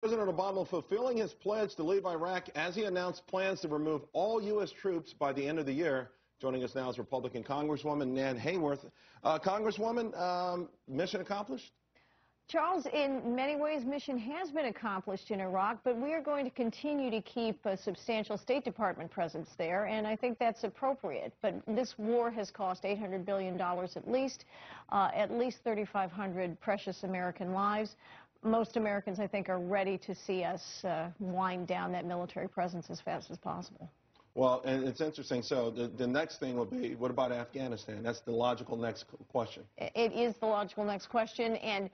President Obama fulfilling his pledge to leave Iraq as he announced plans to remove all U.S. troops by the end of the year. Joining us now is Republican Congresswoman Nan Hayworth. Congresswoman, mission accomplished? Charles, in many ways, mission has been accomplished in Iraq, but we are going to continue to keep a substantial State Department presence there, and I think that's appropriate. But this war has cost $800 billion at least 3,500 precious American lives. Most Americans, I think, are ready to see us wind down that military presence as fast as possible. Well, and it's interesting. So the next thing would be, what about Afghanistan? That's the logical next question. It is the logical next question, and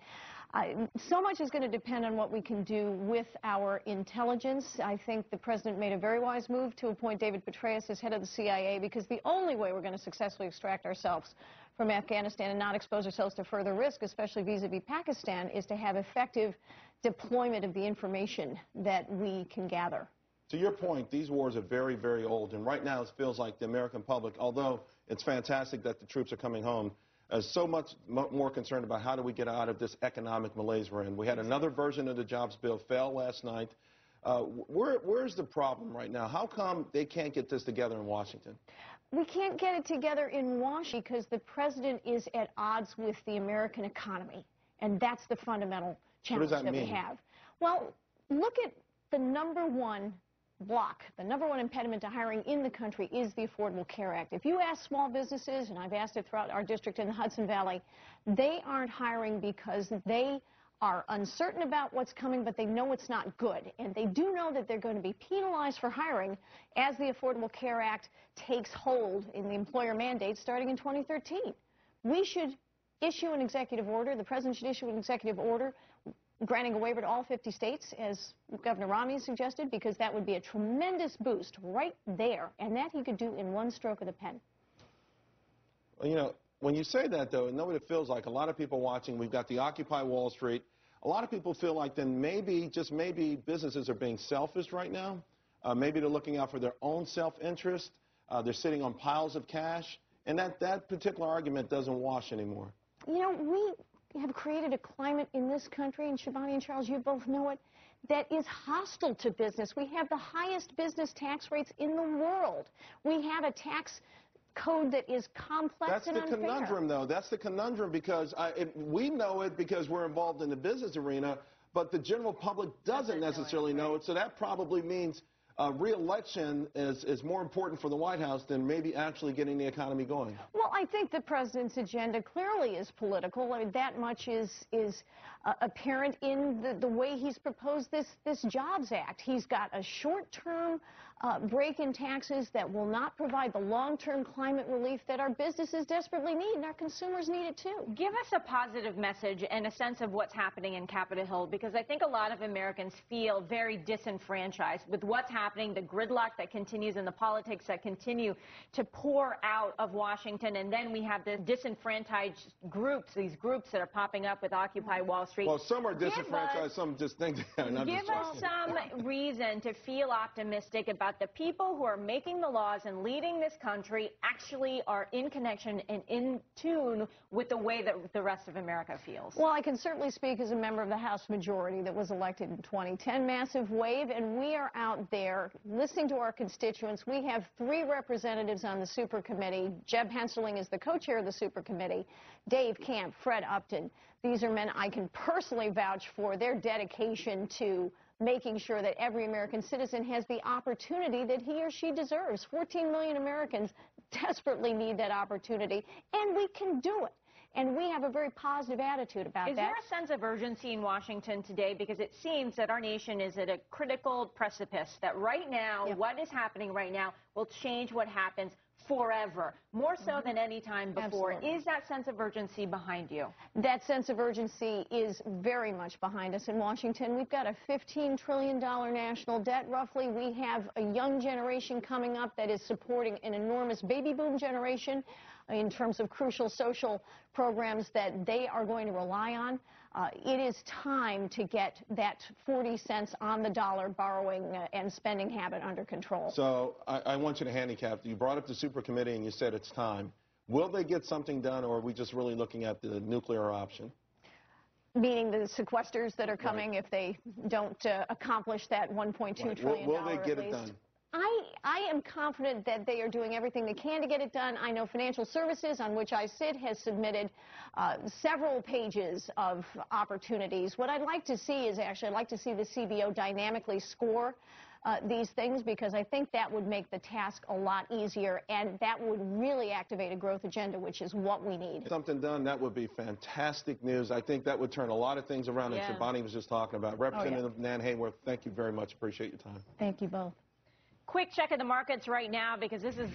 so much is going to depend on what we can do with our intelligence. I think the president made a very wise move to appoint David Petraeus as head of the CIA, because the only way we're going to successfully extract ourselves from Afghanistan and not expose ourselves to further risk, especially vis-a-vis Pakistan, is to have effective deployment of the information that we can gather. To your point, these wars are very, very old, and right now it feels like the American public, although it's fantastic that the troops are coming home, is so much more concerned about how do we get out of this economic malaise we're in. We had another version of the jobs bill fail last night. Where's the problem right now? How come they can't get this together in Washington? We can't get it together in Washington because the president is at odds with the American economy, and that's the fundamental challenge that we have. Well, look at the number one block, the number one impediment to hiring in the country is the Affordable Care Act. If you ask small businesses, and I've asked it throughout our district in the Hudson Valley, they aren't hiring because they are uncertain about what's coming, but they know it's not good. And they do know that they're going to be penalized for hiring as the Affordable Care Act takes hold in the employer mandate starting in 2013. We should issue an executive order. The president should issue an executive order granting a waiver to all 50 states, as Governor Romney suggested, because that would be a tremendous boost right there, and that he could do in one stroke of the pen. Well, you know, when you say that, though, and know what it feels like, a lot of people watching, we've got the Occupy Wall Street. A lot of people feel like then maybe, just maybe, businesses are being selfish right now. Maybe they're looking out for their own self-interest. They're sitting on piles of cash. And that particular argument doesn't wash anymore. You know, we have created a climate in this country, and Shibani and Charles, you both know it, that is hostile to business. We have the highest business tax rates in the world. We have a tax code that is complex and unfair. That's the conundrum, though. That's the conundrum, because we know it because we're involved in the business arena, but the general public doesn't necessarily know it, so that probably means re-election is more important for the White House than maybe actually getting the economy going. Well, I think the president's agenda clearly is political. I mean, that much is apparent in the way he's proposed this Jobs Act. He's got a short-term break in taxes that will not provide the long-term climate relief that our businesses desperately need, and our consumers need it too. Give us a positive message and a sense of what's happening in Capitol Hill, because I think a lot of Americans feel very disenfranchised with what's happening, the gridlock that continues, and the politics that continue to pour out of Washington. And then we have the disenfranchised groups, these groups that are popping up with Occupy Wall Street. Well, some are disenfranchised, some just think they're not. Give us some reason to feel optimistic about the people who are making the laws and leading this country actually are in connection and in tune with the way that the rest of America feels. Well, I can certainly speak as a member of the House majority that was elected in 2010. Massive wave, and we are out there listening to our constituents. We have 3 representatives on the super committee. Jeb Hensarling is the co-chair of the super committee. Dave Camp, Fred Upton. These are men I can personally vouch for their dedication to making sure that every American citizen has the opportunity that he or she deserves. 14 million Americans desperately need that opportunity, and we can do it. And we have a very positive attitude about that. Is there a sense of urgency in Washington today? Because it seems that our nation is at a critical precipice, that right now, what is happening right now will change what happens forever, more so than any time before. Absolutely. Is that sense of urgency behind you? That sense of urgency is very much behind us in Washington. We've got a $15 trillion national debt, roughly. We have a young generation coming up that is supporting an enormous baby boom generation in terms of crucial social programs that they are going to rely on. It is time to get that 40 cents on the dollar borrowing and spending habit under control. So I want you to handicap. You brought up the super committee and you said it's time. Will they get something done, or are we just really looking at the nuclear option? Meaning the sequesters that are coming if they don't accomplish that $1.2 trillion. Will they get it done? I am confident that they are doing everything they can to get it done. I know Financial Services, on which I sit, has submitted several pages of opportunities. What I'd like to see is I'd like to see the CBO dynamically score these things, because I think that would make the task a lot easier, and that would really activate a growth agenda, which is what we need. Something done, that would be fantastic news. I think that would turn a lot of things around that Shibani was just talking about. Representative Nan Hayworth, thank you very much. Appreciate your time. Thank you both. Quick check of the markets right now, because this is